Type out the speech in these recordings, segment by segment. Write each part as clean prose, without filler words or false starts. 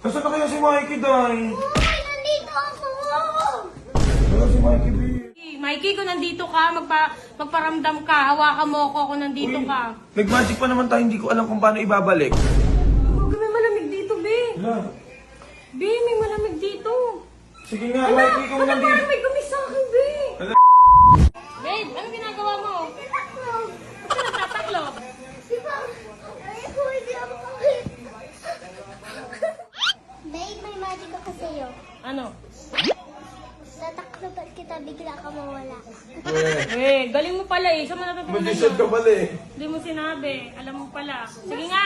Nasaan na kaya si Mikey, Day? Uy, nandito ako! Wala si Mikey, B. Mikey, kung nandito ka, magparamdam ka, hawakan mo ako kung nandito Uy, ka. nag-magic pa naman tayo, hindi ko alam kung paano ibabalik. Huwag may malamig dito, be. Wala. Be, may malamig dito. Sige nga, Mikey, kung Ano nandito. may gumi sa akin, be? Wala. Babe, anong ginagawa mo? Ba't ka nagtataklo? Diba? Ay, ko, hindi ako makita. Babe, may magic ako sa'yo. Ano? Tatakloban kita, bigla ka mawala. Galing mo pala eh. Saan mo natutunan Mag-decide ka yun? pala eh. Hindi mo sinabi. Alam mo pala. Sige nga.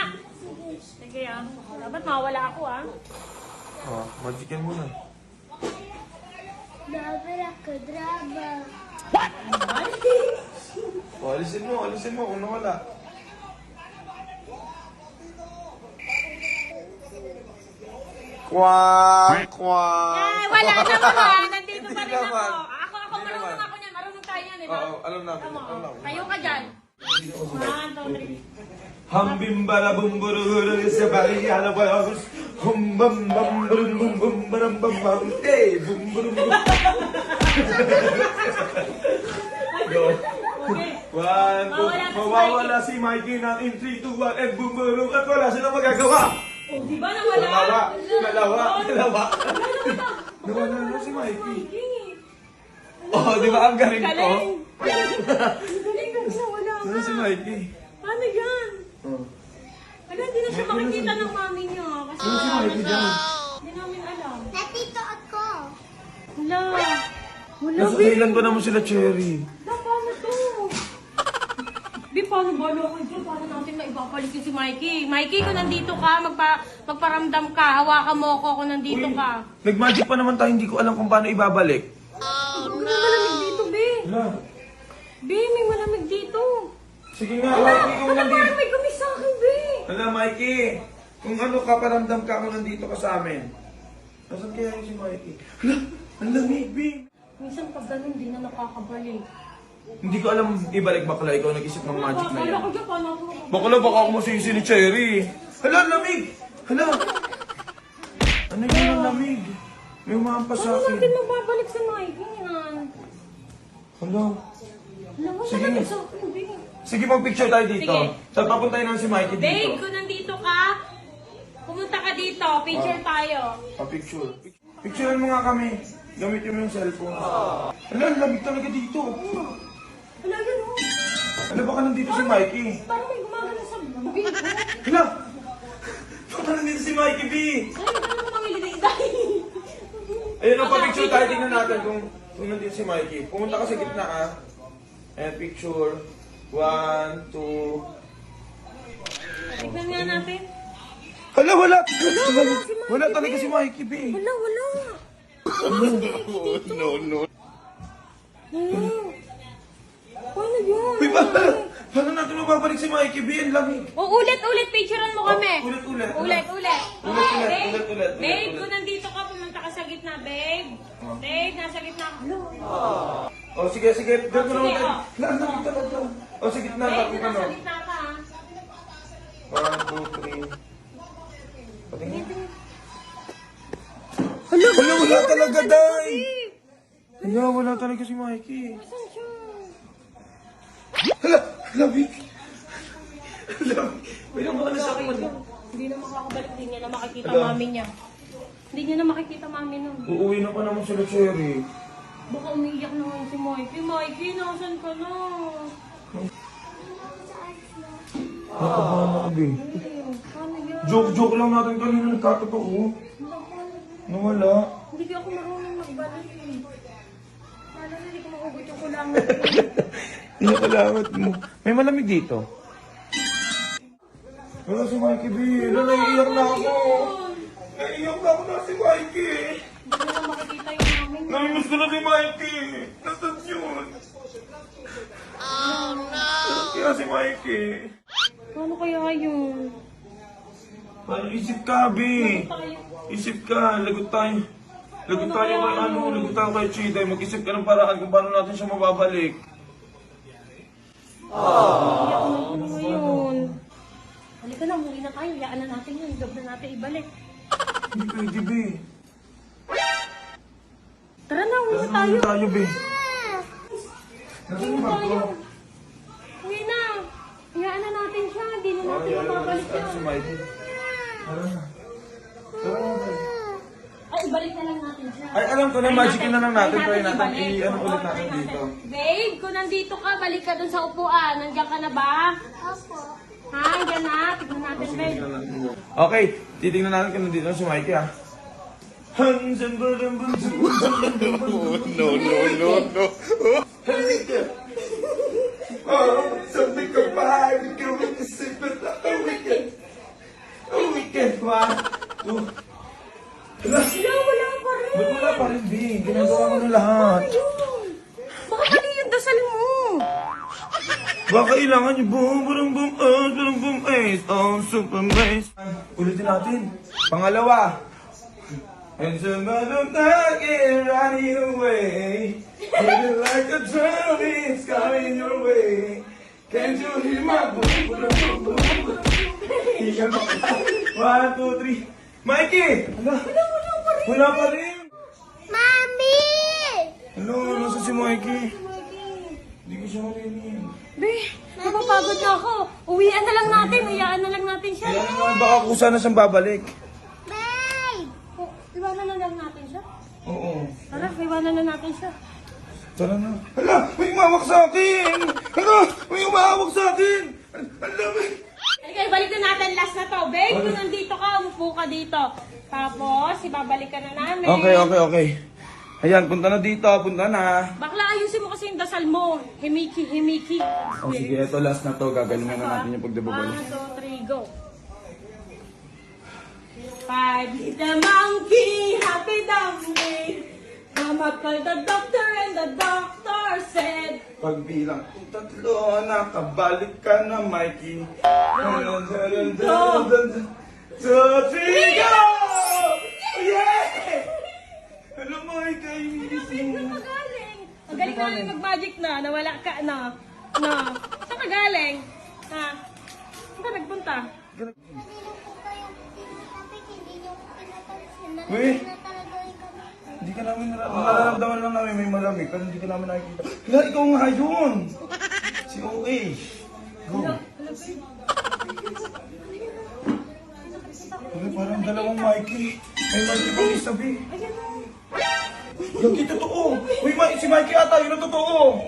Sige ah. Dapat mawala ako ah. Oh, magicin mo na. Dabar ako, drama. Oh, alisin mo kung nawala. Kwak, kwak. Eh, wala naman. Nandito pa Hindi rin ako. naman. Ako, Hindi marunong naman. ako niyan. Marunong tayo niyan, di ba? Oo, alam namin. Tama, Alam oh. namin. Tayo ka dyan. 1, 2, 3. Hambim bara bum buru buru sa bari ala bayos. Hum bum bum bum bum bum bum bum bum. Eh, bum bum bum. Go. Okay. 1, 2, Mawawala si mawawala si Mikey na in 3, 2, 1, and bum bum at wala silang magagawa. Oh, di ba nawala? Dalawa. Nawala na si Mikey. Mikey. Oh, di ba ang galing ko? Galing. Galing na nawala ka. Ano si Mikey? Paano yan? Oh. Ano, hindi na siya makikita ng mami niya. Kasi Ano si Mikey dyan? hindi namin alam. Natito ako. Wala. Wala, Nasa Bi. kailan ba naman sila Cherry? Paano to? Bi, paano ba ako dyan? Paano natin maibabalik si Mikey? Mikey, kung nandito ka, magparamdam ka, hawakan mo ako kung nandito ka. Nag-magic pa naman tayo, hindi ko alam kung paano ibabalik. May malamig dito, Bi. Wala. Bi, may malamig dito. Sige nga, Mikey, kung Ano nandito. parang may gumi sa akin, Bi? Hala, Mikey, kung ano ka, paramdam ka kung nandito ka sa amin. Nasaan kaya yung si Mikey? Hala, ang lamig, B. Minsan pag ganun, hindi na nakakabalik. Hindi ko alam ibalik bakla, ikaw nag-isip ng magic na Wala yan. ko dyan, paano ako? Bakla, baka ako masisi ni Cherry. Hala, ang lamig! Hala! Ano yun ang lamig? May umaampas sa Paano akin. natin mababalik si Mikey yan? Hala. Alam mo, Sige. malamig sa akin, Bi. Sige, mag-picture tayo dito. Sige. Saan papuntahin naman si Mikey Babe, dito? kung nandito ka, pumunta ka dito, picture tayo. Pa-picture. Picturean mo nga kami. Gamitin mo yung cellphone. Hala, ang lamig talaga dito. Wala yan, oh. Ano baka nandito si Mikey? Parang may gumagana sa bubig ko. Hala! Baka nandito si Mikey B! Ay, ano mo mangiliday? Ayun ang pa-picture tayo. Tingnan natin kung nandito si Mikey. Pumunta ka sa gitna ah. Ayan, picture. 1, 2... Tignan nga natin. Hala, wala! Wala talaga si Mikey B! Wala, wala. No. Wala. Paano yun? Uy, paano natin mababalik si Mikey B? Ang lamig! O, ulit, picturean mo kami. Ulit. Ulit. Ulit. Babe, kung nandito ka, pumunta ka sa gitna, babe. Babe, nasa gitna ka. Oh, sige. Diyan mo Sige, naman tayo. oh. Hala, ang lamig talaga. Oh, sa gitna. Babe, Bakit ano? nasa gitna ka, ha? 1, 2, 3. Patingin. Hala, wala talaga, Day! Hala, wala talaga si Mikey. Saan siya? Hala, lamig. Lamig. May naman sa akin. Hindi na makakabalik. Hindi niya na makikita Hala. mami niya. Hindi niya na makikita mami nun. Uuwi na pa naman sila, Cherry. Baka umiiyak na ngayon si Mikey. Mikey, nasan ka na? Nakabahan ako, be. Paano yan? Joke lang natin kanina nagkatotoo. Nawala. Hindi ako marunong magbalik eh. Lalo na hindi ko makugot yung kulangan. Pinakalamat mo. May malamig dito. Wala si Mikey, B. Wala, naiiyak na ako. Naiiyak na ako na si Mikey. Hindi ko na makikita yung mami niya. Namimiss ko na si Mikey. Nasaan yun? Oh, no! Kaya si Mikey. Paano kaya yun? Isip ka, B. Isip ka. Lagot tayo. Lagot tayo kay lagot tayo kay Chiday. Mag-isip ka ng paraan kung paano natin siya mababalik. Iyak na ako ngayon. Halika na, umuwi na tayo. Yaan na natin yun. Huwag na natin ibalik. Hindi pwede, be. Tara na, uwi na Ano tayo. tayo, be? Uwi na tayo. Uwi na. Hayaan na natin siya. Hindi na natin mababalik yan. Si Mikey. Tara na. Tara na, be. Ay, ibalik na lang natin siya. Ay, alam ko na, magic na lang natin. Try Try natin, ibalik. i-ano Oo, ulit try natin dito. Babe, kung nandito ka, balik ka dun sa upuan. Nandiyan ka na ba? Opo. Ha? Nandiyan na. Tignan natin, babe. Okay, titingnan natin kung nandito na si Mikey, ha? No, no. Halika! Oh, sabi ka pa, ikaw ang isipin na weekend. Weekend, 1, 2. Hala! Wala pa rin. Ba't wala pa rin, Bing? Ginagawa ko na lahat. Ayun. Baka mali yung dasal mo. Baka kailangan yung boom, boom, boom, boom, boom, oh, super bass. Ulitin natin. Pangalawa. And somebody knocking, running away. Feeling like a drum is coming your way. Can't you hear my boom, boom, boom, boom, boom? Iyan pa. 1, 2, 3. Mikey! Hala! Wala pa rin! Mami! Ano? Nasa si Mikey? Hindi ko siya marinig. Be, napapagod na ako. Uwian na lang natin. Hayaan na lang natin siya. Kaya naman baka kusa na siyang babalik. Babe! Oh, iwanan na lang natin siya. Oo. Tara, iwanan na natin siya. Tara na. Hala! May umawak sa akin! Hala! May umawak sa akin! Hala! Halika, balik na natin. Last na to. Babe, kung nandito ka, umupo ka dito. Tapos, ibabalik ka na namin. Okay. Ayan, punta na dito. Punta na. Bakla, ayusin mo kasi yung dasal mo. Himiki. O sige, ito last na to. Gagalingan na natin yung pagdebobal. 1, 2, 3, go. 5, eat the monkey, happy dumpling. Mama called the doctor and the doctor said, Pagbilang kong 3, nakabalik ka na, Mikey. 1, 2, 3, go! Yeah! Hello, Mikey. I miss you. saan ka galing? Magaling na lang mag-magic na, nawala ka na. Saan ka galing? Ha? Saan ka nagpunta? Kanina po kayong pinatapik, hindi niyo po pinapansin. Uy! Nalagay na talaga yung kami. Hindi ka namin nararamdaman lang namin may malamig, pero hindi ka namin nakikita. Hala, ikaw nga yun! Si OA. Go. Hala, parang dalawang Mikey. May Mikey pang isabi. Ayan o. Yung totoo. Uy, si Mikey ata, yun ang totoo.